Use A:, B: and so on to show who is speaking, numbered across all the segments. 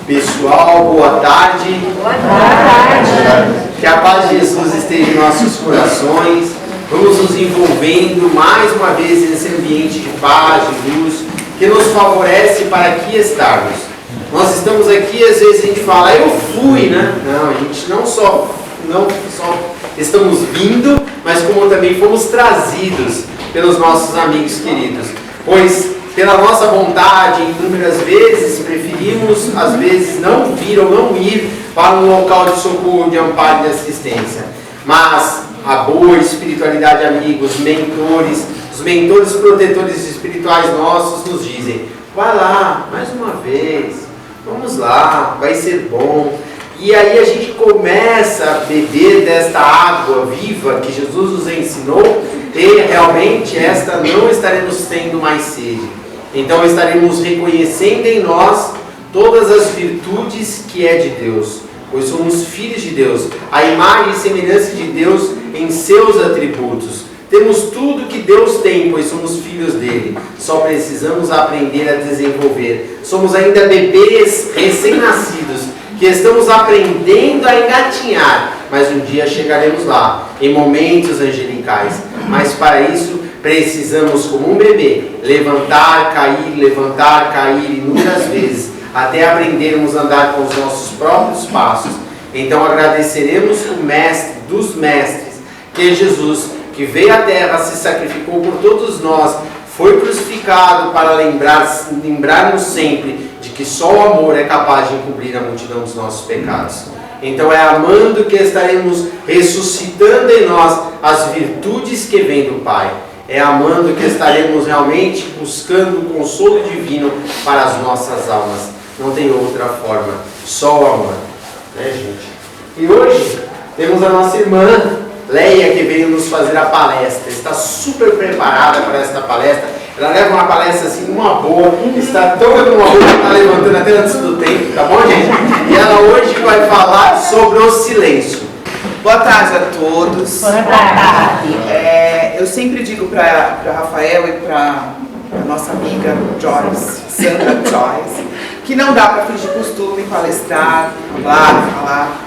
A: Pessoal, boa tarde.
B: Boa tarde.
A: Que a paz de Jesus esteja em nossos corações. Vamos nos envolvendo mais uma vez nesse ambiente de paz, de luz, que nos favorece para aqui estarmos. Nós estamos aqui, às vezes a gente fala, eu fui, né? Não, a gente não só estamos vindo, mas como também fomos trazidos pelos nossos amigos queridos. Pois, pela nossa vontade, inúmeras vezes, preferimos, às vezes, não vir ou não ir para um local de socorro, de amparo e de assistência. Mas a boa espiritualidade, amigos, mentores, os mentores protetores espirituais nossos nos dizem, vai lá, mais uma vez, vamos lá, vai ser bom. E aí a gente começa a beber desta água viva que Jesus nos ensinou e realmente esta não estaremos tendo mais sede. Então estaremos reconhecendo em nós todas as virtudes que é de Deus, pois somos filhos de Deus, a imagem e semelhança de Deus em seus atributos. Temos tudo que Deus tem, pois somos filhos dele. Só precisamos aprender a desenvolver. Somos ainda bebês recém-nascidos, que estamos aprendendo a engatinhar, mas um dia chegaremos lá, em momentos angelicais. Mas para isso, precisamos, como um bebê, levantar, cair inúmeras vezes, até aprendermos a andar com os nossos próprios passos. Então agradeceremos o Mestre dos Mestres, que é Jesus, que veio à Terra, se sacrificou por todos nós, foi crucificado para lembrarmos sempre de que só o amor é capaz de encobrir a multidão dos nossos pecados. Então é amando que estaremos ressuscitando em nós as virtudes que vêm do Pai. É amando que estaremos realmente buscando o consolo divino para as nossas almas. Não tem outra forma, só o amor. Né, gente? E hoje temos a nossa irmã Leia, que veio nos fazer a palestra. Está super preparada para esta palestra. Ela leva uma palestra assim, uma boa. Está tão uma boa que está levantando até antes do tempo, tá bom, gente? E ela hoje vai falar sobre o silêncio.
C: Boa tarde a todos.
B: Boa tarde.
C: Eu sempre digo para Rafael e para a nossa amiga Joyce, Sandra Joyce, que não dá para fingir costume, palestrar, falar.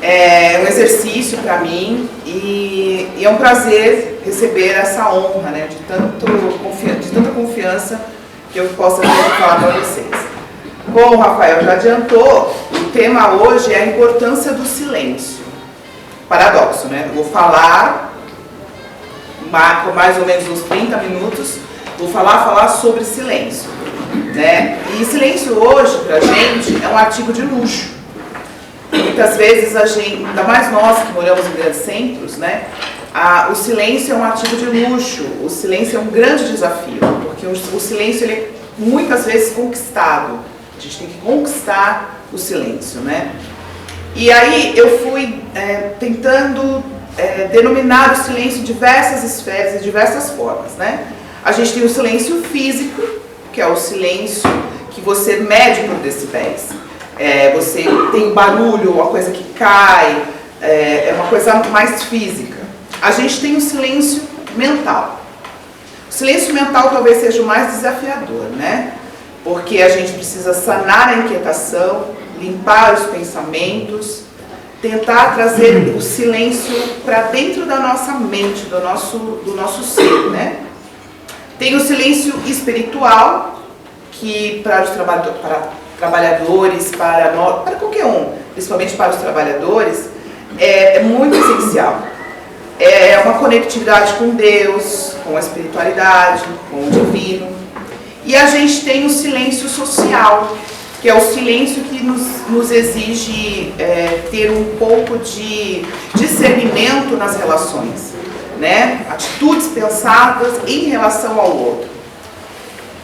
C: É um exercício para mim e é um prazer receber essa honra, né, de tanta confiança que eu possa falar para vocês. Bom, o Rafael já adiantou, o tema hoje é a importância do silêncio. Paradoxo, né? Eu vou falar por mais ou menos uns 30 minutos, vou falar sobre silêncio, né? E silêncio hoje, pra gente, é um artigo de luxo. Muitas vezes a gente, ainda mais nós que moramos em grandes centros, né? O silêncio é um artigo de luxo, o silêncio é um grande desafio, porque o silêncio ele é muitas vezes conquistado. A gente tem que conquistar o silêncio, né? E aí eu fui tentando denominar o silêncio em diversas esferas e diversas formas, né? A gente tem o silêncio físico, que é o silêncio que você mede por decibéis. Você tem barulho, uma coisa que cai, é uma coisa mais física. A gente tem o silêncio mental. O silêncio mental talvez seja o mais desafiador, né? Porque a gente precisa sanar a inquietação, limpar os pensamentos, tentar trazer o silêncio para dentro da nossa mente, do nosso ser, né? Tem o silêncio espiritual, que para os trabalhadores, para qualquer um, principalmente para os trabalhadores, é muito essencial. É uma conectividade com Deus, com a espiritualidade, com o divino. E a gente tem o silêncio social, que é o silêncio que nos exige ter um pouco de discernimento nas relações, né? Atitudes pensadas em relação ao outro.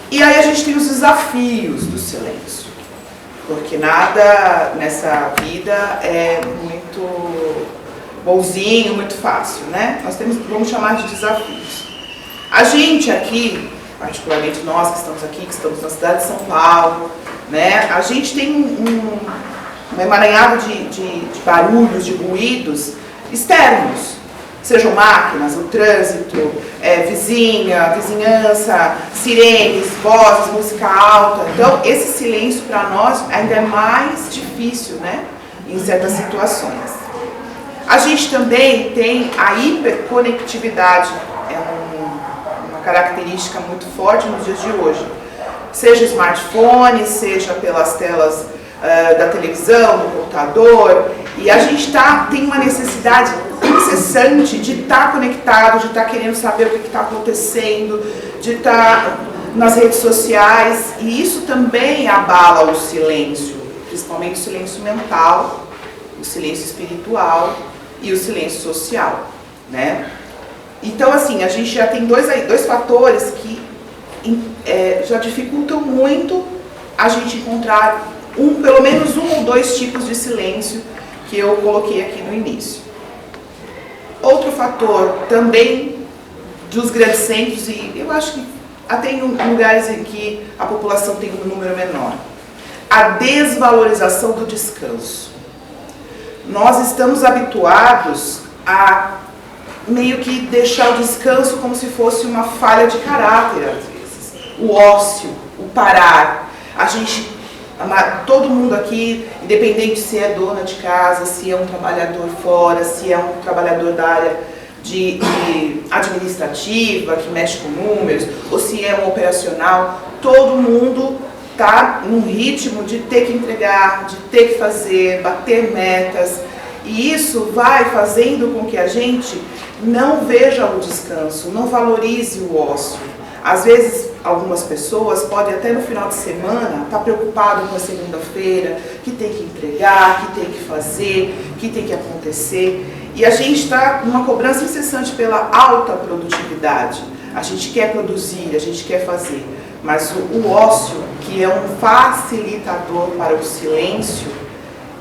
C: E aí a gente tem os desafios do silêncio, porque nada nessa vida é muito bonzinho, muito fácil, né? Vamos chamar de desafios. A gente aqui, particularmente nós que estamos aqui, que estamos na cidade de São Paulo, né? A gente tem um emaranhado de barulhos, de ruídos externos Sejam máquinas, o trânsito, vizinhança, sirenes, vozes, música alta. Então, esse silêncio para nós ainda é mais difícil, né, em certas situações. A gente também tem a hiperconectividade, uma característica muito forte nos dias de hoje. Seja smartphone, seja pelas telas da televisão, do computador, e a gente tem uma necessidade incessante de estar conectado, de estar querendo saber o que está acontecendo, de estar nas redes sociais, e isso também abala o silêncio, principalmente o silêncio mental, o silêncio espiritual e o silêncio social, né? Então, assim, a gente já tem dois fatores que já dificultam muito a gente encontrar pelo menos um ou dois tipos de silêncio que eu coloquei aqui no início. Outro fator também dos grandes centros, e eu acho que até em lugares em que a população tem um número menor, a desvalorização do descanso. Nós estamos habituados a meio que deixar o descanso como se fosse uma falha de caráter, às vezes. O ócio, o parar. Todo mundo aqui, independente se é dona de casa, se é um trabalhador fora, se é um trabalhador da área de administrativa, que mexe com números, ou se é um operacional, todo mundo está num ritmo de ter que entregar, de ter que fazer, bater metas, e isso vai fazendo com que a gente não veja o descanso, não valorize o ócio. Às vezes, algumas pessoas podem até no final de semana estar preocupado com a segunda-feira, que tem que entregar, que tem que fazer, que tem que acontecer. E a gente está numa cobrança incessante pela alta produtividade. A gente quer produzir, a gente quer fazer. Mas o ócio, que é um facilitador para o silêncio,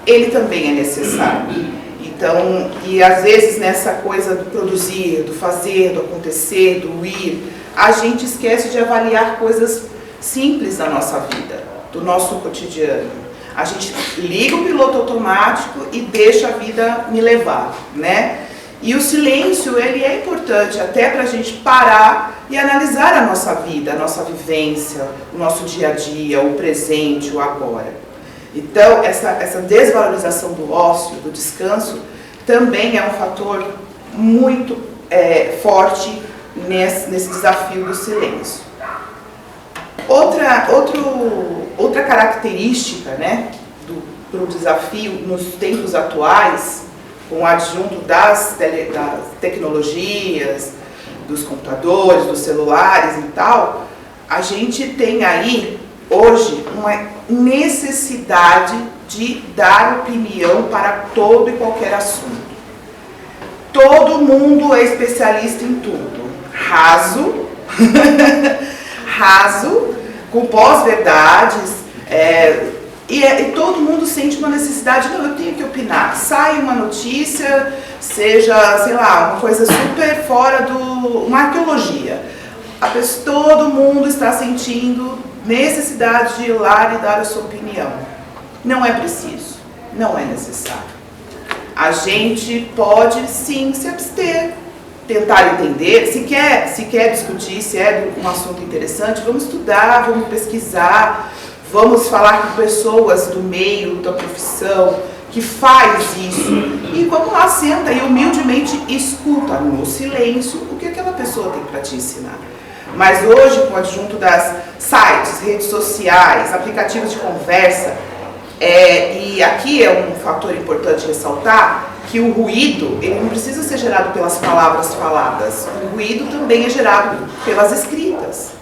C: ele também é necessário. Então, e às vezes nessa coisa do produzir, do fazer, do acontecer, do ir, a gente esquece de avaliar coisas simples da nossa vida, do nosso cotidiano. A gente liga o piloto automático e deixa a vida me levar, né? E o silêncio, ele é importante até para a gente parar e analisar a nossa vida, a nossa vivência, o nosso dia a dia, o presente, o agora. Então, essa desvalorização do ócio, do descanso, também é um fator muito forte nesse desafio do silêncio. Outra característica, né, do desafio nos tempos atuais, com o adjunto das tecnologias, dos computadores, dos celulares e tal, a gente tem aí, hoje, uma necessidade de dar opinião para todo e qualquer assunto. Todo mundo é especialista em tudo. Raso, com pós-verdades, e todo mundo sente uma necessidade, não, eu tenho que opinar. Sai uma notícia, seja, sei lá, uma coisa super fora uma arqueologia. Todo mundo está sentindo necessidade de ir lá e dar a sua opinião. Não é preciso, não é necessário. A gente pode sim se abster, tentar entender, se quer discutir, se é um assunto interessante, vamos estudar, vamos pesquisar, vamos falar com pessoas do meio, da profissão, que faz isso, e vamos lá, senta e humildemente escuta no silêncio o que aquela pessoa tem para te ensinar. Mas hoje, com o adjunto das sites, redes sociais, aplicativos de conversa, e aqui é um fator importante ressaltar que o ruído, ele não precisa ser gerado pelas palavras faladas, o ruído também é gerado pelas escritas.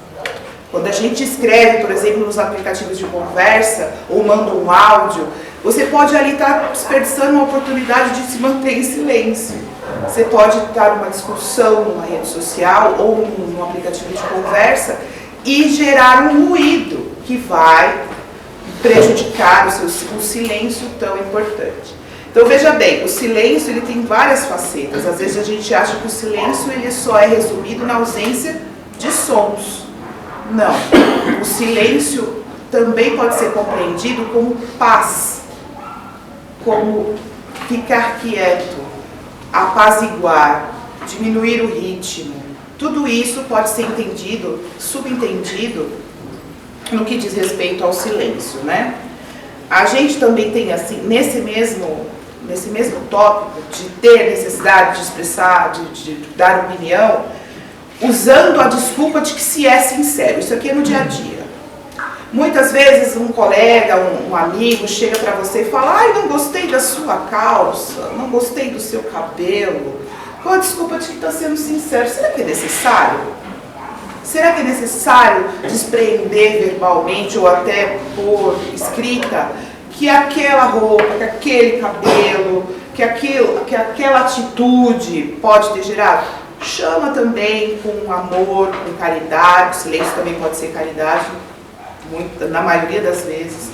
C: Quando a gente escreve, por exemplo, nos aplicativos de conversa, ou manda um áudio, você pode ali estar desperdiçando uma oportunidade de se manter em silêncio. Você pode estar numa discussão numa rede social ou num aplicativo de conversa e gerar um ruído que vai prejudicar o silêncio tão importante. Então veja bem, o silêncio ele tem várias facetas. Às vezes a gente acha que o silêncio ele só é resumido na ausência de sons. Não, o silêncio também pode ser compreendido como paz, como ficar quieto, apaziguar, diminuir o ritmo. Tudo isso pode ser entendido, subentendido, no que diz respeito ao silêncio, né? A gente também tem, assim, nesse mesmo tópico de ter necessidade de expressar, de dar opinião, usando a desculpa de que se é sincero. Isso aqui é no dia a dia. Muitas vezes um colega, um amigo chega para você e fala: ai, não gostei da sua calça, não gostei do seu cabelo. Qual a desculpa de que está sendo sincero? Será que é necessário? Será que é necessário despreender verbalmente ou até por escrita que aquela roupa, que aquele cabelo, que aquela atitude pode ter gerado? Chama também com amor, com caridade. O silêncio também pode ser caridade, na maioria das vezes.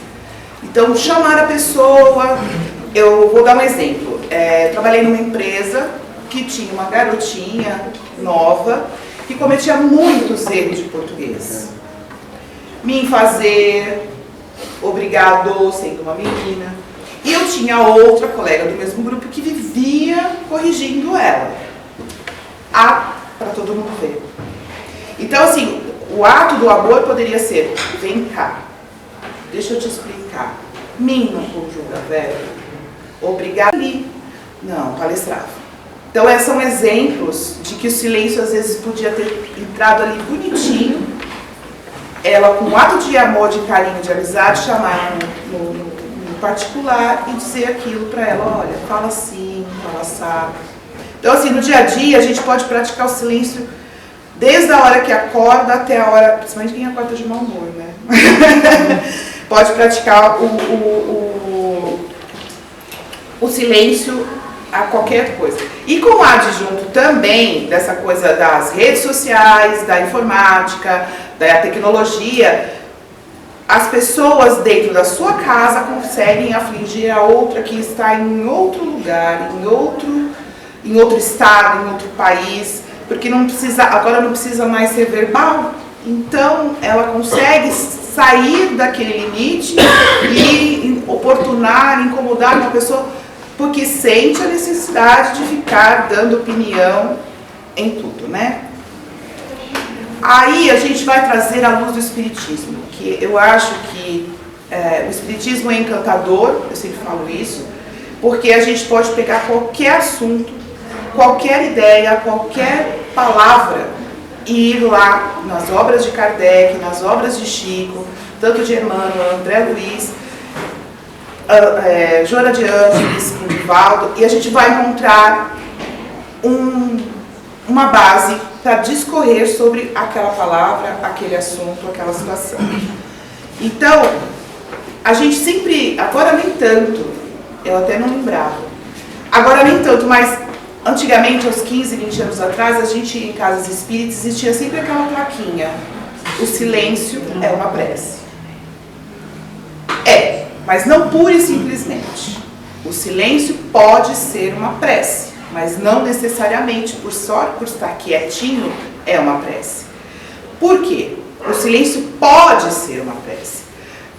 C: Então, chamar a pessoa. Eu vou dar um exemplo. Trabalhei numa empresa que tinha uma garotinha nova que cometia muitos erros de português. Me fazer, obrigado, sendo uma menina. E eu tinha outra colega do mesmo grupo que vivia corrigindo ela. Para todo mundo ver. Então, assim, o ato do amor poderia ser: vem cá, deixa eu te explicar. Mim não conjuga verbo. Obrigado ali. Não, palestrava. Então, são exemplos de que o silêncio às vezes podia ter entrado ali bonitinho, ela com um ato de amor, de carinho, de amizade, chamar no particular e dizer aquilo para ela: olha, fala assim, fala assado. Então, assim, no dia a dia a gente pode praticar o silêncio desde a hora que acorda até a hora, principalmente quem acorda de mau humor, né? Pode praticar o silêncio a qualquer coisa. E com o adjunto também dessa coisa das redes sociais, da informática, da tecnologia, as pessoas dentro da sua casa conseguem afligir a outra que está em outro lugar, em outro estado, em outro país, porque agora não precisa mais ser verbal. Então ela consegue sair daquele limite e oportunar, incomodar uma pessoa, porque sente a necessidade de ficar dando opinião em tudo, né? Aí a gente vai trazer a luz do Espiritismo, que eu acho que o Espiritismo é encantador, eu sempre falo isso, porque a gente pode pegar qualquer assunto, qualquer ideia, qualquer palavra e ir lá nas obras de Kardec, nas obras de Chico, tanto de Emmanuel, André Luiz, Joana de Ângeles, Divaldo, e a gente vai encontrar uma base para discorrer sobre aquela palavra, aquele assunto, aquela situação. Então, a gente sempre, agora nem tanto, eu até não lembrava, agora nem tanto, mas antigamente, aos 15, 20 anos atrás, a gente em casas espíritas existia sempre aquela plaquinha: o silêncio é uma prece. Mas não pura e simplesmente. O silêncio pode ser uma prece, mas não necessariamente, por estar quietinho, é uma prece. Por quê? O silêncio pode ser uma prece,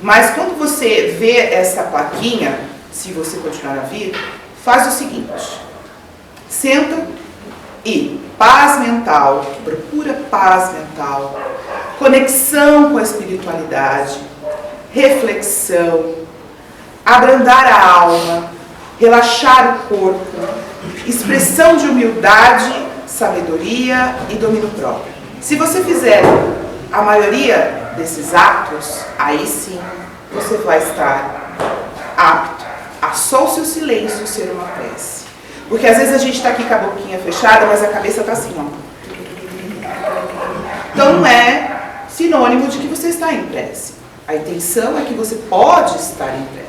C: mas quando você vê essa plaquinha, se você continuar a vir, faz o seguinte: senta e paz mental, procura paz mental, conexão com a espiritualidade, reflexão, abrandar a alma, relaxar o corpo, expressão de humildade, sabedoria e domínio próprio. Se você fizer a maioria desses atos, aí sim você vai estar apto a só o seu silêncio ser uma prece. Porque às vezes a gente está aqui com a boquinha fechada, mas a cabeça está assim, ó. Então não é sinônimo de que você está em prece. A intenção é que você pode estar em prece.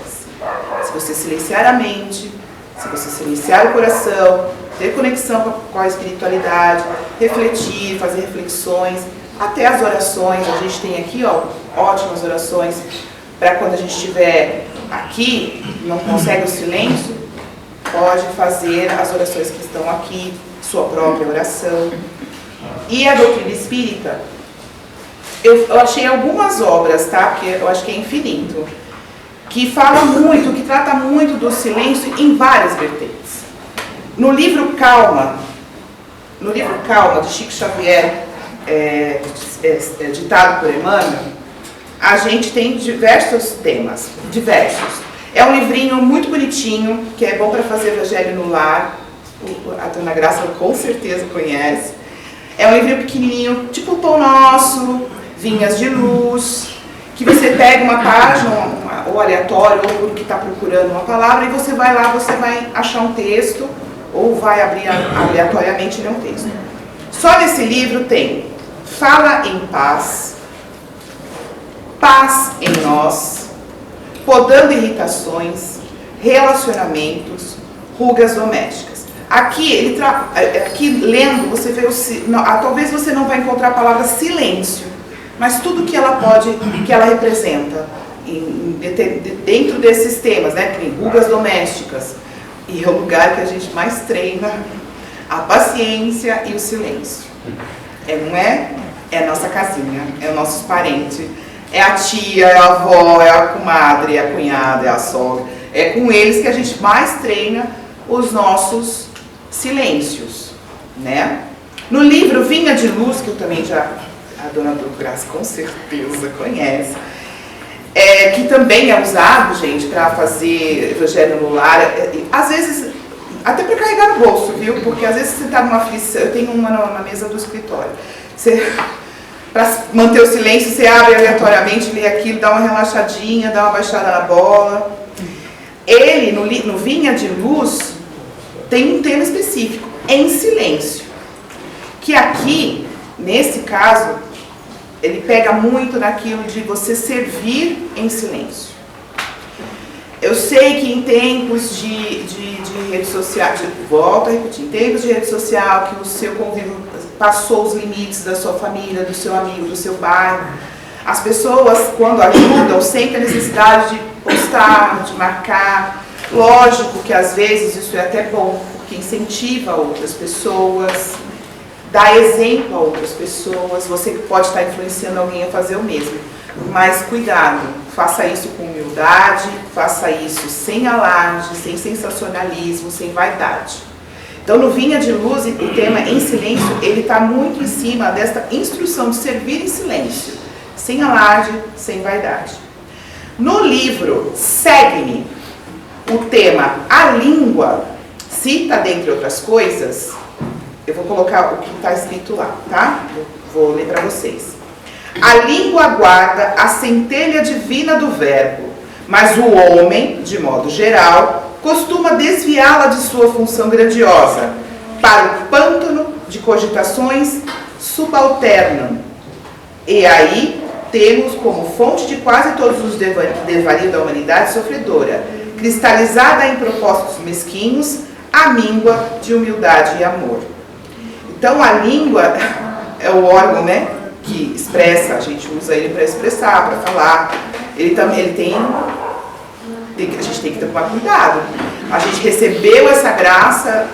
C: Se você silenciar a mente, se você silenciar o coração, ter conexão com a espiritualidade, refletir, fazer reflexões, até as orações. A gente tem aqui, ó, ótimas orações para quando a gente estiver aqui, não consegue o silêncio, pode fazer as orações que estão aqui, sua própria oração. E a doutrina espírita, eu achei algumas obras, tá? Porque eu acho que é infinito, que fala muito, que trata muito do silêncio em várias vertentes. No livro Calma, No livro Calma, de Chico Xavier, ditado por Emmanuel, a gente tem diversos temas, diversos. É um livrinho muito bonitinho, que é bom para fazer Evangelho no lar. A Dona Graça com certeza conhece. É um livrinho pequenininho, tipo o Pão Nosso, Vinhas de Luz, que você pega uma página, ou aleatório, ou que está procurando uma palavra, e você vai lá, você vai achar um texto, ou vai abrir aleatoriamente e ler um texto. Só nesse livro tem Fala em Paz, Paz em Nós, Podando Irritações, Relacionamentos, Rugas Domésticas. Aqui, aqui lendo, você vê talvez você não vai encontrar a palavra silêncio, mas tudo que ela representa dentro desses temas, né? Tem rugas domésticas, e é o lugar que a gente mais treina a paciência e o silêncio. Não é? É a nossa casinha, é os nossos parentes, é a tia, é a avó, é a comadre, é a cunhada, é a sogra. É com eles que a gente mais treina os nossos silêncios, né? No livro Vinha de Luz, que eu também a Dona Graça com certeza conhece, que também é usado, gente, para fazer Evangelho no lar, às vezes, até para carregar no bolso, viu? Porque às vezes você está numa aflição, eu tenho uma na mesa do escritório, para manter o silêncio, você abre aleatoriamente, lê aquilo, dá uma relaxadinha, dá uma baixada na bola. Ele, no Vinha de Luz, tem um tema específico, em silêncio, que aqui, nesse caso, ele pega muito naquilo de você servir em silêncio. Eu sei que em tempos de rede social, volto a repetir, em tempos de rede social, que o seu convívio passou os limites da sua família, do seu amigo, do seu bairro, as pessoas, quando ajudam, sentem a necessidade de postar, de marcar. Lógico que às vezes isso é até bom, porque incentiva outras pessoas, dá exemplo a outras pessoas, você pode estar influenciando alguém a fazer o mesmo. Mas cuidado, faça isso com humildade, faça isso sem alarde, sem sensacionalismo, sem vaidade. Então no Vinha de Luz, o tema em silêncio, ele está muito em cima desta instrução de servir em silêncio, sem alarde, sem vaidade. No livro Segue-me, o tema A Língua, cita, dentre outras coisas, eu vou colocar o que está escrito lá, tá? Eu vou ler para vocês. A língua guarda a centelha divina do verbo, mas o homem, de modo geral, costuma desviá-la de sua função grandiosa, para o pântano de cogitações subalternam. E aí temos como fonte de quase todos os desvarios da humanidade sofredora, cristalizada em propósitos mesquinhos, a míngua de humildade e amor. Então a língua é o órgão, né, que expressa, a gente usa ele para expressar, para falar. Ele tem, a gente tem que tomar cuidado. A gente recebeu essa graça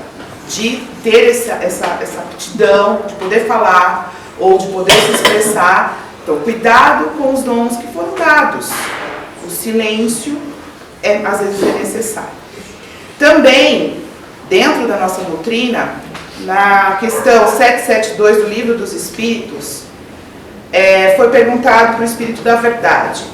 C: de ter essa aptidão, de poder falar ou de poder se expressar. Então cuidado com os dons que foram dados. O silêncio às vezes é necessário. Também, dentro da nossa doutrina, na questão 772 do Livro dos Espíritos, foi perguntado para o Espírito da Verdade: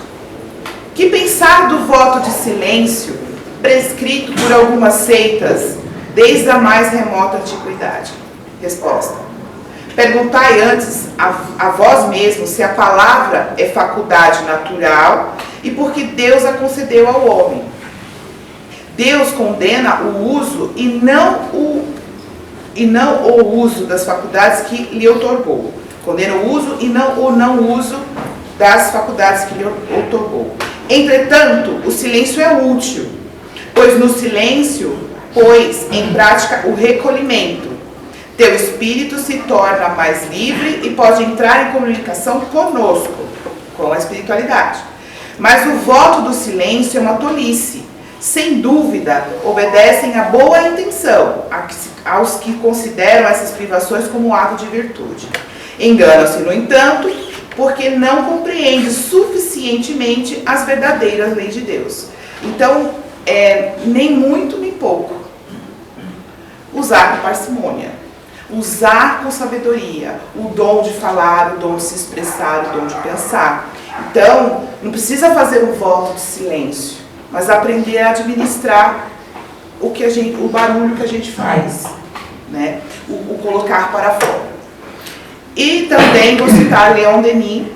C: que pensar do voto de silêncio prescrito por algumas seitas desde a mais remota antiguidade? Resposta: perguntai antes a vós mesmos se a palavra é faculdade natural e porque Deus a concedeu ao homem. Deus condena o uso e não o uso das faculdades que lhe outorgou. Condena o uso e não o não uso das faculdades que lhe outorgou. Entretanto, o silêncio é útil, pois no silêncio pôs em prática o recolhimento. Teu espírito se torna mais livre e pode entrar em comunicação conosco, com a espiritualidade. Mas o voto do silêncio é uma tolice. Sem dúvida, obedecem à boa intenção, aos que consideram essas privações como ato de virtude. Enganam-se, no entanto, porque não compreendem suficientemente as verdadeiras leis de Deus. Então, nem muito nem pouco. Usar com parcimônia. Usar com sabedoria o dom de falar, o dom de se expressar, o dom de pensar. Então, não precisa fazer um voto de silêncio, mas aprender a administrar o barulho que a gente faz, né? O colocar para fora. E também vou citar Leon Denis: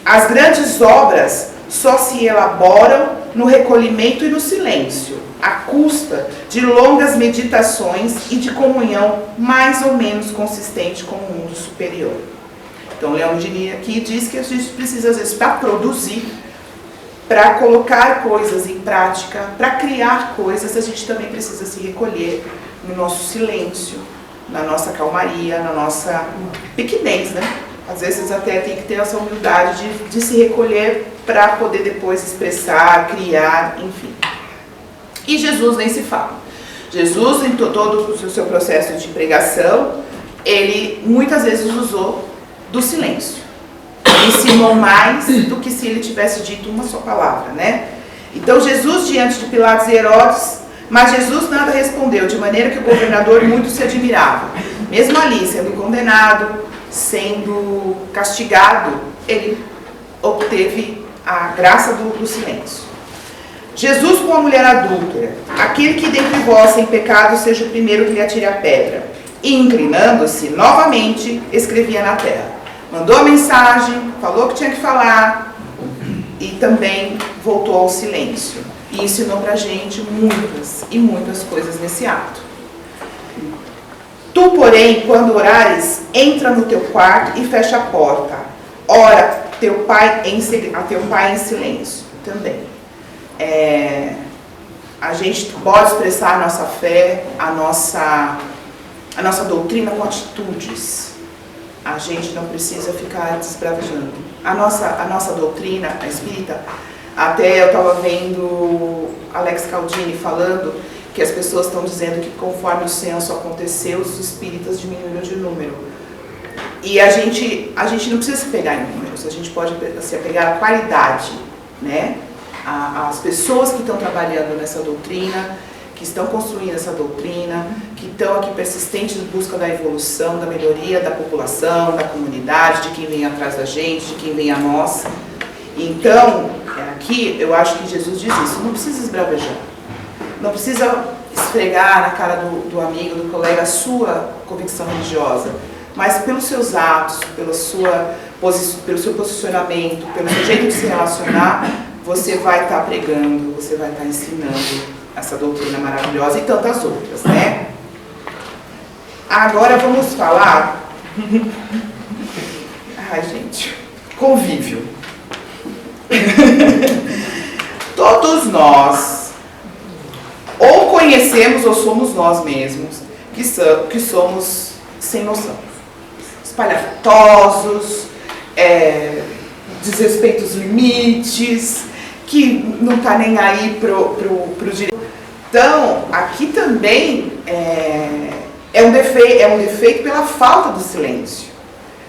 C: as grandes obras só se elaboram no recolhimento e no silêncio, à custa de longas meditações e de comunhão mais ou menos consistente com o mundo superior. Então, Leon Denis aqui diz que a gente precisa, às vezes, para produzir, para colocar coisas em prática, para criar coisas, a gente também precisa se recolher no nosso silêncio, na nossa calmaria, na nossa pequenez, né? Às vezes até tem que ter essa humildade de se recolher para poder depois expressar, criar, enfim. E Jesus nem se fala. Jesus, em todo o seu processo de pregação, ele muitas vezes usou do silêncio. Ensinou mais do que se ele tivesse dito uma só palavra, né? Então Jesus, diante de Pilatos e Herodes, mas Jesus nada respondeu, de maneira que o governador muito se admirava. Mesmo ali, sendo condenado, sendo castigado, ele obteve a graça do silêncio. Jesus com a mulher adúltera: aquele que dentre vós sem pecado seja o primeiro que lhe atire a pedra. E inclinando-se novamente, escrevia na terra. Mandou a mensagem, falou o que tinha que falar e também voltou ao silêncio. E ensinou pra gente muitas e muitas coisas nesse ato. Tu, porém, quando orares, entra no teu quarto e fecha a porta. Ora a teu pai em silêncio também. A gente pode expressar a nossa fé, a nossa doutrina com atitudes. A gente não precisa ficar desbravejando. A nossa doutrina, a espírita, até eu estava vendo Alex Caldini falando que as pessoas estão dizendo que conforme o censo aconteceu, os espíritas diminuíram de número. E a gente não precisa se pegar em números, a gente pode se apegar à qualidade, né? As pessoas que estão trabalhando nessa doutrina, que estão construindo essa doutrina, que estão aqui persistentes em busca da evolução, da melhoria da população, da comunidade, de quem vem atrás da gente, de quem vem a nós. Então, aqui eu acho que Jesus diz isso: não precisa esbravejar, não precisa esfregar na cara do amigo, do colega a sua convicção religiosa, mas pelos seus atos, pelo seu posicionamento, pelo seu jeito de se relacionar, você vai estar pregando, você vai estar ensinando essa doutrina maravilhosa e tantas outras, né? Agora vamos falar... Ai, gente, convívio. Todos nós ou conhecemos ou somos nós mesmos que somos sem noção, espalhafatosos, desrespeita os limites, que não está nem aí pro direito. Então, aqui também é um defeito pela falta do silêncio.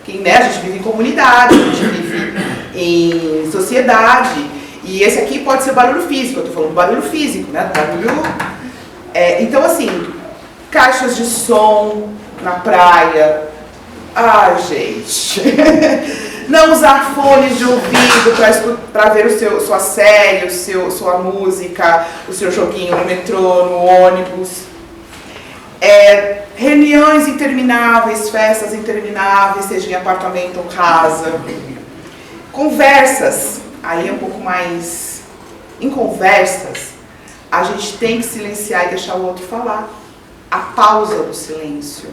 C: Que, né, a gente vive em comunidade, a gente vive em sociedade, e esse aqui pode ser barulho físico, eu estou falando barulho físico, né, barulho... então, assim, caixas de som na praia, ai, gente... Não usar fones de ouvido para ver sua série, sua música, o seu joguinho no metrô, no ônibus. Reuniões intermináveis, festas intermináveis, seja em apartamento ou casa. Conversas, aí é um pouco mais... Em conversas, a gente tem que silenciar e deixar o outro falar. A pausa do silêncio.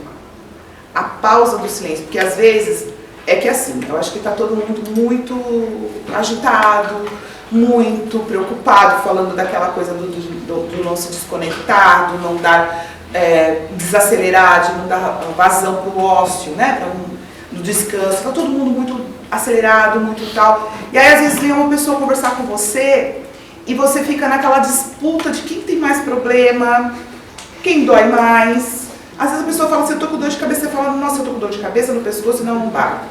C: A pausa do silêncio, porque às vezes... É que assim, eu acho que está todo mundo muito agitado, muito preocupado, falando daquela coisa do não se desconectar, do não dar, desacelerar, de não dar vazão para o ócio, né? Do descanso. Está todo mundo muito acelerado, muito tal. E aí às vezes vem uma pessoa conversar com você e você fica naquela disputa de quem tem mais problema, quem dói mais. Às vezes a pessoa fala assim, eu tô com dor de cabeça, você fala, nossa, eu tô com dor de cabeça no pescoço, não, não dá.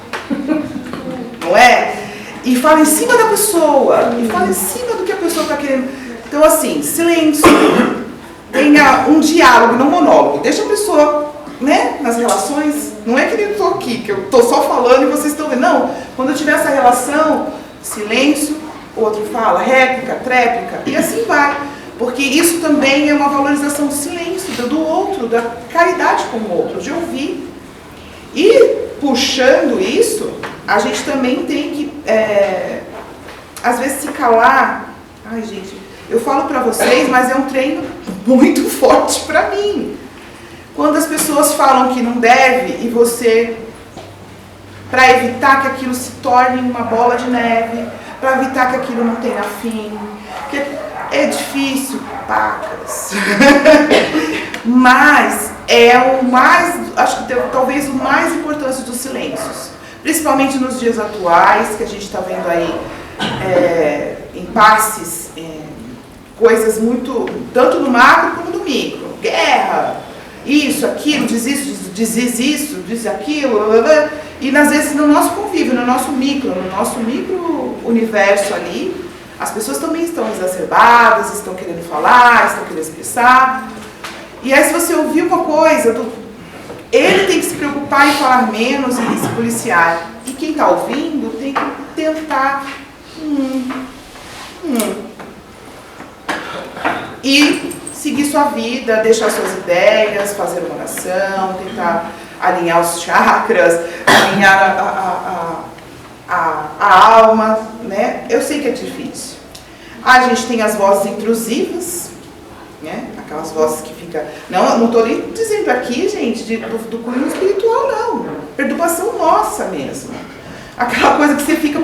C: Não é? E fala em cima da pessoa, e fala em cima do que a pessoa está querendo. Então, assim, silêncio, tenha um diálogo, não monólogo. Deixa a pessoa né, nas relações, não é que nem eu estou aqui, que eu estou só falando e vocês estão vendo. Não, quando eu tiver essa relação, silêncio, o outro fala, réplica, tréplica, e assim vai. Porque isso também é uma valorização do silêncio, do outro, da caridade com o outro, de ouvir. E puxando isso, a gente também tem que, às vezes, se calar. Ai, gente, eu falo pra vocês, mas é um treino muito forte pra mim. Quando as pessoas falam que não deve e você, para evitar que aquilo se torne uma bola de neve, para evitar que aquilo não tenha fim, que é difícil, pacas. Mas é o mais, acho que talvez o mais importante dos silêncios, principalmente nos dias atuais, que a gente está vendo aí impasses, coisas muito, tanto no macro como no micro, guerra, isso, aquilo, diz isso, diz aquilo, e às vezes no nosso convívio, no nosso micro universo ali, as pessoas também estão exacerbadas, estão querendo falar, estão querendo expressar. E aí se você ouvir uma coisa, ele tem que se preocupar em falar menos e se policiar. E quem está ouvindo tem que tentar e seguir sua vida, deixar suas ideias, fazer uma oração, tentar alinhar os chakras, alinhar a alma, né? Eu sei que é difícil. A gente tem as vozes intrusivas, né? Aquelas vozes que ficam... Não estou nem dizendo aqui, gente, do cunho espiritual, não. Perturbação nossa mesmo. Aquela coisa que você fica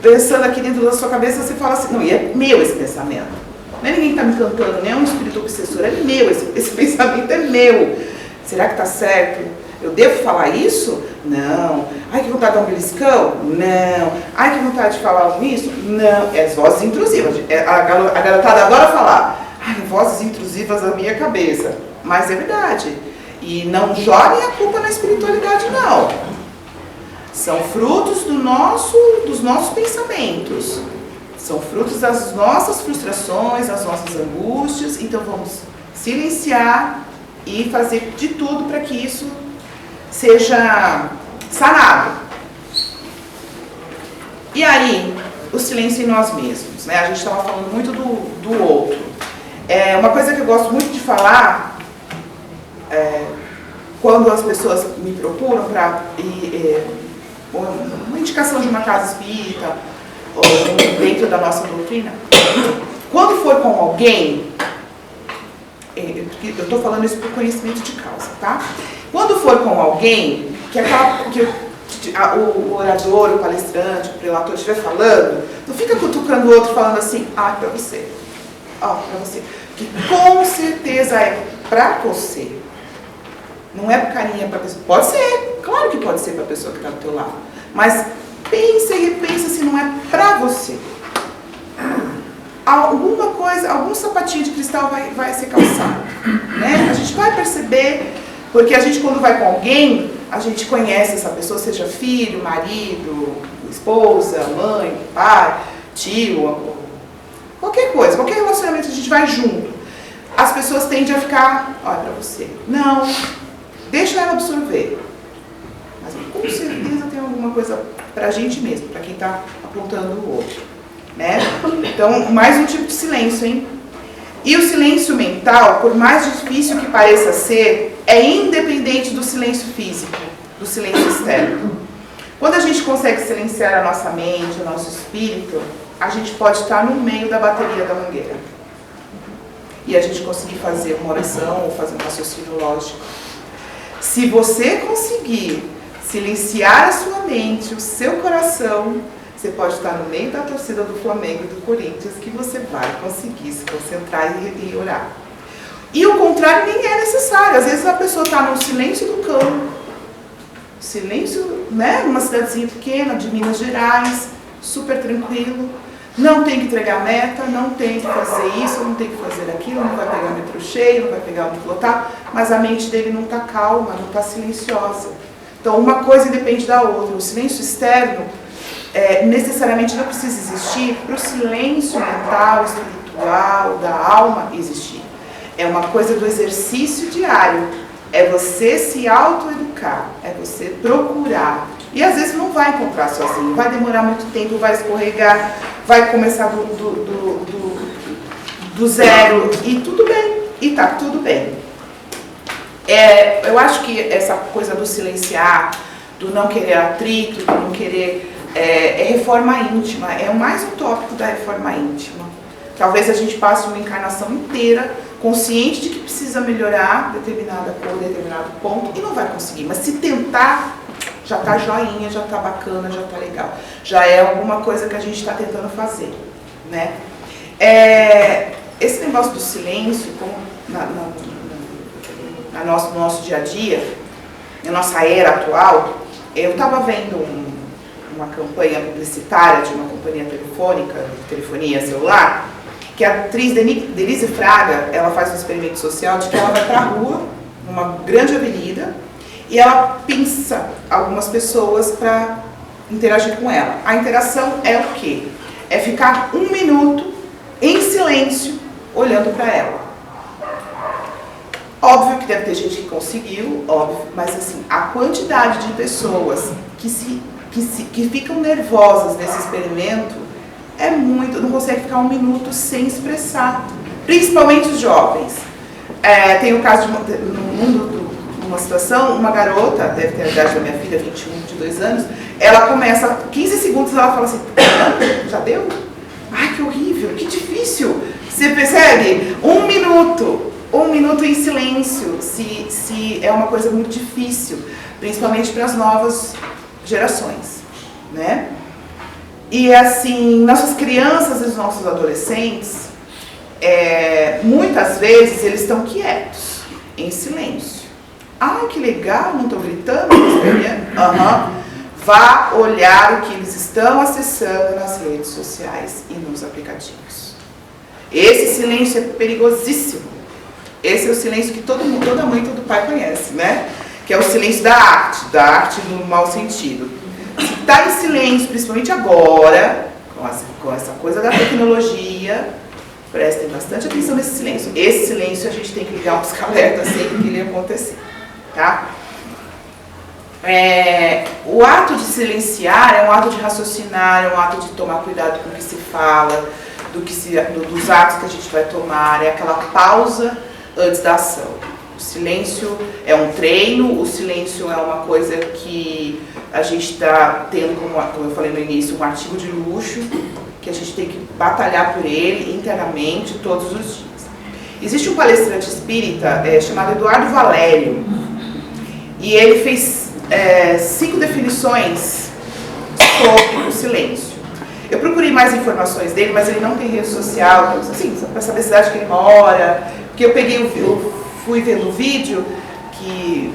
C: pensando aqui dentro da sua cabeça, você fala assim, não, e é meu esse pensamento. Não é ninguém que está me cantando, nem é um espírito obsessor, é meu, esse pensamento é meu. Será que está certo? Eu devo falar isso? Não. Ai, que vontade de dar um beliscão? Não. Ai, que vontade de falar isso? Não. É as vozes intrusivas. A garotada adora falar. Ai, vozes intrusivas na minha cabeça. Mas é verdade. E não joguem a culpa na espiritualidade, não. São frutos dos nossos pensamentos. São frutos das nossas frustrações, das nossas angústias. Então vamos silenciar e fazer de tudo para que isso seja sanado. E aí, o silêncio em nós mesmos, né? A gente estava falando muito do outro. Uma coisa que eu gosto muito de falar, quando as pessoas me procuram para uma indicação de uma casa espírita, ou dentro da nossa doutrina, quando for com alguém, eu estou falando isso por conhecimento de causa, tá? Quando for com alguém, que o orador, o palestrante, o prelator estiver falando, não fica cutucando o outro falando assim, pra você, pra você. Que com certeza é pra você. Não é por carinho, é pra pessoa. Pode ser, claro que pode ser pra pessoa que está do teu lado. Mas pensa e repensa se não é pra você. Alguma coisa, algum sapatinho de cristal vai ser calçado, né? A gente vai perceber, porque a gente quando vai com alguém, a gente conhece essa pessoa, seja filho, marido, esposa, mãe, pai, tio, qualquer coisa, qualquer relacionamento, a gente vai junto. As pessoas tendem a ficar, olha pra você, não, deixa ela absorver. Mas com certeza tem alguma coisa pra gente mesmo, pra quem tá apontando o outro. Né? Então, mais um tipo de silêncio, hein? E o silêncio mental, por mais difícil que pareça ser, é independente do silêncio físico, do silêncio externo. Quando a gente consegue silenciar a nossa mente, o nosso espírito, a gente pode estar no meio da bateria da mangueira. E a gente conseguir fazer uma oração ou fazer um raciocínio lógico. Se você conseguir silenciar a sua mente, o seu coração, você pode estar no meio da torcida do Flamengo e do Corinthians, que você vai conseguir se concentrar e orar. E o contrário nem é necessário. Às vezes a pessoa está no silêncio do campo, silêncio, né, numa cidadezinha pequena de Minas Gerais, super tranquilo, não tem que entregar meta, não tem que fazer isso, não tem que fazer aquilo, não vai pegar metrô cheio, não vai pegar metrô lotado, mas a mente dele não está calma, não está silenciosa. Então uma coisa depende da outra. O silêncio externo necessariamente não precisa existir para o silêncio mental, espiritual, da alma existir. É uma coisa do exercício diário é você se autoeducar, é você procurar. E às vezes não vai encontrar sozinho, vai demorar muito tempo, vai escorregar, vai começar do zero, e tudo bem, e tá tudo bem. Eu acho que essa coisa do silenciar, do não querer atrito, do não querer... é reforma íntima, é o mais utópico da reforma íntima. Talvez a gente passe uma encarnação inteira consciente de que precisa melhorar determinada cor, determinado ponto, e não vai conseguir. Mas se tentar, já tá joinha, já tá bacana, já tá legal. Já é alguma coisa que a gente está tentando fazer, né? Esse negócio do silêncio, como no nosso dia a dia, na nossa era atual, eu estava vendo uma campanha publicitária de uma companhia telefônica, de telefonia celular, que a atriz Denise Fraga, ela faz um experimento social de que ela vai para a rua, numa grande avenida, e ela pinça algumas pessoas para interagir com ela. A interação é o quê? É ficar 1 minuto em silêncio, olhando para ela. Óbvio que deve ter gente que conseguiu, óbvio, mas assim, a quantidade de pessoas que ficam nervosas nesse experimento é muito, não consegue ficar 1 minuto sem expressar, principalmente os jovens. Tem o caso de uma situação, uma garota, deve ter a idade da minha filha, 22 anos, ela começa, 15 segundos ela fala assim, já deu? Ai, que horrível, que difícil. Você percebe? 1 minuto em silêncio, se é uma coisa muito difícil, principalmente para as novas gerações, né? E assim, nossas crianças e os nossos adolescentes, muitas vezes eles estão quietos, em silêncio. Ai, que legal, não estou gritando, Vá olhar o que eles estão acessando nas redes sociais e nos aplicativos. Esse silêncio é perigosíssimo. Esse é o silêncio que toda mãe e todo pai conhece, né? Que é o silêncio da arte no mau sentido. Se está em silêncio, principalmente agora, com essa coisa da tecnologia, prestem bastante atenção nesse silêncio. Esse silêncio a gente tem que ligar um pisca-alerta sempre que ele acontecer, tá? O ato de silenciar é um ato de raciocinar, é um ato de tomar cuidado com o que se fala, dos atos que a gente vai tomar, é aquela pausa antes da ação. O silêncio é um treino, o silêncio é uma coisa que a gente está tendo, como eu falei no início, um artigo de luxo, que a gente tem que batalhar por ele internamente todos os dias. Existe um palestrante espírita chamado Eduardo Valério, e ele fez 5 definições sobre o silêncio. Eu procurei mais informações dele, mas ele não tem rede social, assim, para saber a cidade que ele mora, porque eu fui vendo o vídeo, que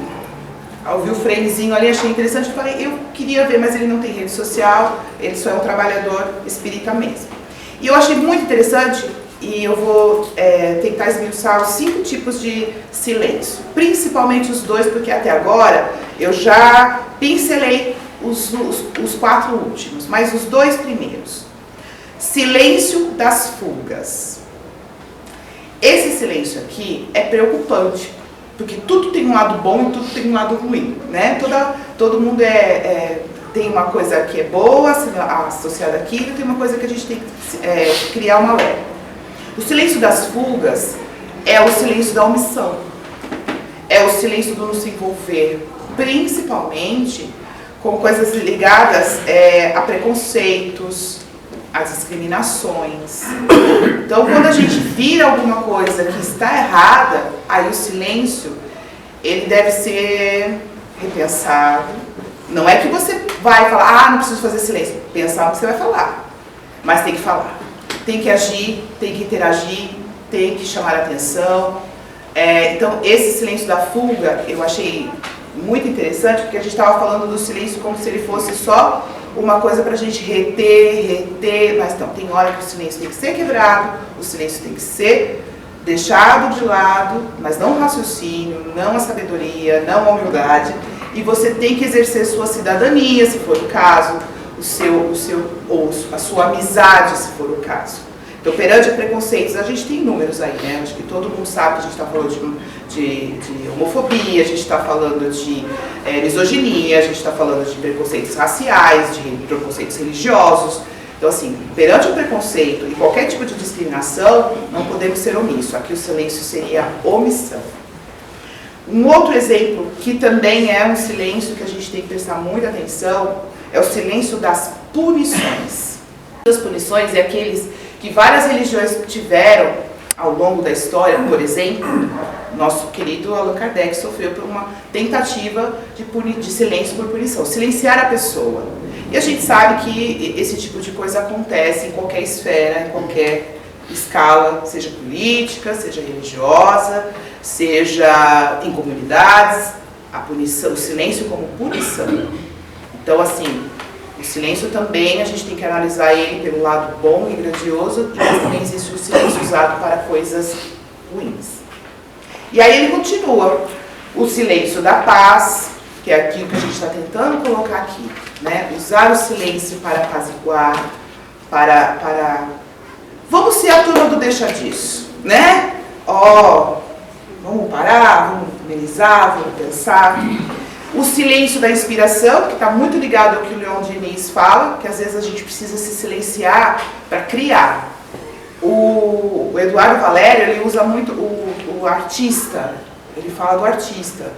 C: ao ver o framezinho ali, achei interessante, falei, eu queria ver, mas ele não tem rede social, ele só é um trabalhador espírita mesmo. E eu achei muito interessante, e eu vou tentar esmiuçar os 5 tipos de silêncio, principalmente os 2, porque até agora eu já pincelei os 4 últimos, mas os 2 primeiros. Silêncio das fugas. Esse silêncio aqui é preocupante, porque tudo tem um lado bom e tudo tem um lado ruim, né? Todo mundo tem uma coisa que é boa associada àquilo, tem uma coisa que a gente tem que criar uma alerta. O silêncio das fugas é o silêncio da omissão, é o silêncio do não se envolver, principalmente com coisas ligadas a preconceitos, a discriminações. Então, quando a gente vira alguma coisa que está errada, aí o silêncio, ele deve ser repensado. Não é que você vai falar, não preciso fazer silêncio. Pensar no que você vai falar, mas tem que falar. Tem que agir, tem que interagir, tem que chamar a atenção. Então, esse silêncio da fuga, eu achei muito interessante, porque a gente estava falando do silêncio como se ele fosse só uma coisa para a gente reter, mas não, tem hora que o silêncio tem que ser quebrado, o silêncio tem que ser deixado de lado, mas não o raciocínio, não a sabedoria, não a humildade, e você tem que exercer sua cidadania, se for o caso, a sua amizade, se for o caso. Então, perante preconceitos, a gente tem números aí, né? Acho que todo mundo sabe que a gente está falando de homofobia, a gente está falando de misoginia, a gente está falando de preconceitos raciais, de preconceitos religiosos. Então, assim, perante o preconceito e qualquer tipo de discriminação, não podemos ser omissos. Aqui o silêncio seria omissão. Um outro exemplo, que também é um silêncio que a gente tem que prestar muita atenção, é o silêncio das punições. As punições é aqueles que várias religiões tiveram ao longo da história. Por exemplo, nosso querido Allan Kardec sofreu por uma tentativa de silêncio por punição, silenciar a pessoa. E a gente sabe que esse tipo de coisa acontece em qualquer esfera, em qualquer escala, seja política, seja religiosa, seja em comunidades, a punição, o silêncio como punição. Então, assim, o silêncio também, a gente tem que analisar ele pelo lado bom e grandioso, mas também existe o silêncio usado para coisas ruins. E aí ele continua, o silêncio da paz, que é aquilo que a gente está tentando colocar aqui, né? Usar o silêncio para apaziguar, para... Vamos ser a turma do deixa disso, né? Vamos parar, vamos amenizar, vamos pensar. O silêncio da inspiração, que está muito ligado ao que o Leon Denis fala, que às vezes a gente precisa se silenciar para criar. O Eduardo Valério, ele usa muito o artista, ele fala do artista.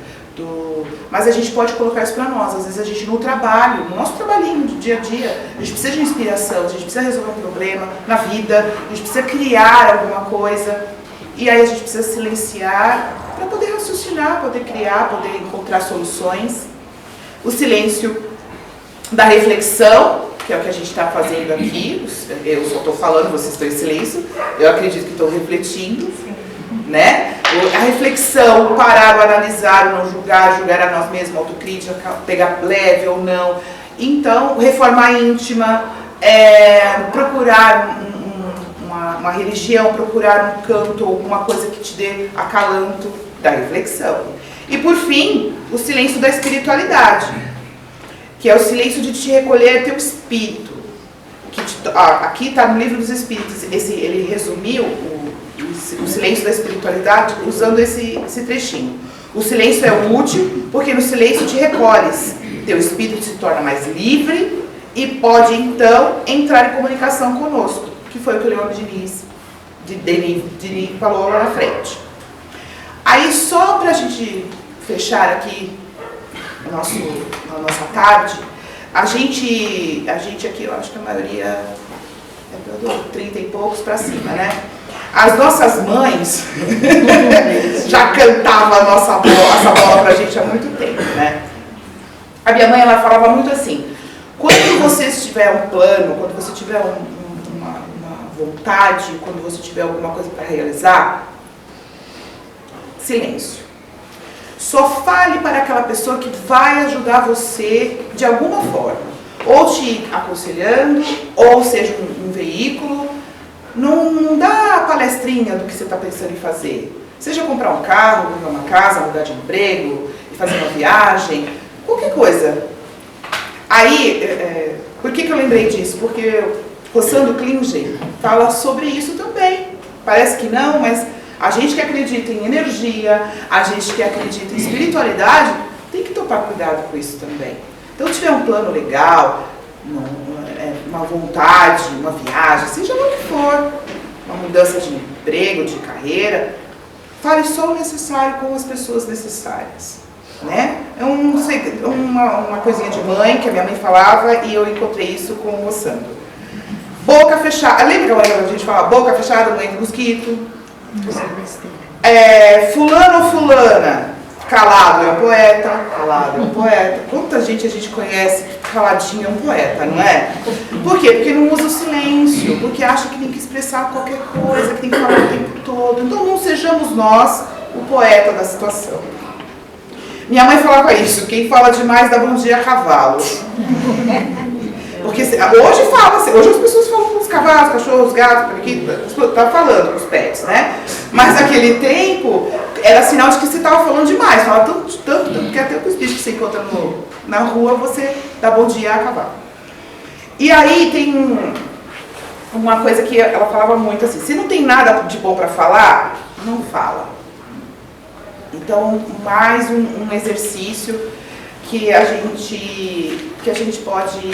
C: Mas a gente pode colocar isso para nós. Às vezes a gente no trabalho, no nosso trabalhinho do dia a dia, a gente precisa de inspiração, a gente precisa resolver um problema na vida, a gente precisa criar alguma coisa. E aí a gente precisa silenciar para poder raciocinar, poder criar, poder encontrar soluções. O silêncio da reflexão, que é o que a gente está fazendo aqui. Eu só estou falando, vocês estão em silêncio. Eu acredito que estão refletindo, né? A reflexão, parar, o analisar, o não julgar, julgar a nós mesmos, autocrítica, pegar leve ou não. Então, reforma íntima, procurar uma religião, procurar um canto ou alguma coisa que te dê acalanto da reflexão. E por fim, o silêncio da espiritualidade, que é o silêncio de te recolher teu espírito. Aqui está no Livro dos Espíritos, ele resumiu o silêncio da espiritualidade usando esse trechinho. O silêncio é útil porque no silêncio te recolhes, teu espírito se torna mais livre e pode então entrar em comunicação conosco, que foi o que o Leon Denis falou lá na frente. Aí, só para a gente fechar aqui a nossa tarde, a gente aqui, eu acho que a maioria é 30 e poucos para cima, né? As nossas mães já cantavam essa bola pra gente há muito tempo, né? A minha mãe, ela falava muito assim, quando você tiver um plano, quando você tiver uma vontade, quando você tiver alguma coisa para realizar, silêncio. Só fale para aquela pessoa que vai ajudar você de alguma forma, ou te aconselhando, ou seja um veículo. Não dá palestrinha do que você está pensando em fazer. Seja comprar um carro, comprar uma casa, mudar de emprego, fazer uma viagem, qualquer coisa. Aí, por que eu lembrei disso? Porque Rossando Klingen fala sobre isso também. Parece que não, mas a gente que acredita em energia, a gente que acredita em espiritualidade, tem que tomar cuidado com isso também. Então, se tiver um plano legal, uma vontade, uma viagem, seja lá o que for, uma mudança de emprego, de carreira, fale só o necessário com as pessoas necessárias, né? É uma coisinha de mãe, que a minha mãe falava, e eu encontrei isso com o Rossando. Boca fechada, lembra que a gente fala boca fechada, mãe do mosquito? Fulano ou fulana, calado é um poeta, calado é um poeta. Quanta gente a gente conhece que caladinho é um poeta, não é? Por quê? Porque não usa o silêncio, porque acha que tem que expressar qualquer coisa, que tem que falar o tempo todo. Então não sejamos nós o poeta da situação. Minha mãe falava isso, quem fala demais dá bom dia a cavalo. Porque hoje as pessoas falam com os cavalos, cachorros, gatos, tá falando com os pets, né? Mas naquele tempo era sinal de que você estava falando demais, falava tanto, que até com os bichos que você encontra na rua, você dá bom dia a cavalo. E aí uma coisa que ela falava muito assim, se não tem nada de bom para falar, não fala. Então, mais um exercício que a gente pode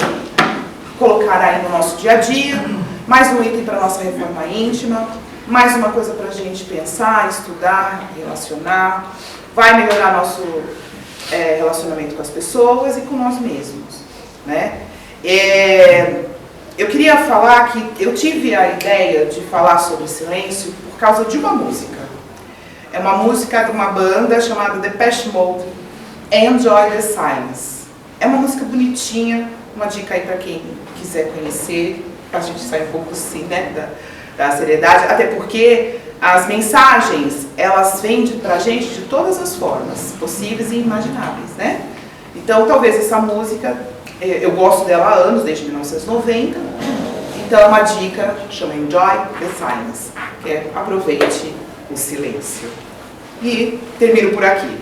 C: colocar aí no nosso dia a dia, mais um item para a nossa reforma íntima, mais uma coisa para a gente pensar, estudar, relacionar, vai melhorar nosso relacionamento com as pessoas e com nós mesmos, né? Eu queria falar que eu tive a ideia de falar sobre silêncio por causa de uma música. É uma música de uma banda chamada Depeche Mode, Enjoy the Silence. É uma música bonitinha, uma dica aí para quem quiser conhecer, para a gente sair um pouco assim, né, da seriedade, até porque as mensagens, elas vêm para a gente de todas as formas possíveis e imagináveis, né? Então, talvez essa música, eu gosto dela há anos, desde 1990, então é uma dica, chama Enjoy the Silence, que é aproveite o silêncio. E termino por aqui.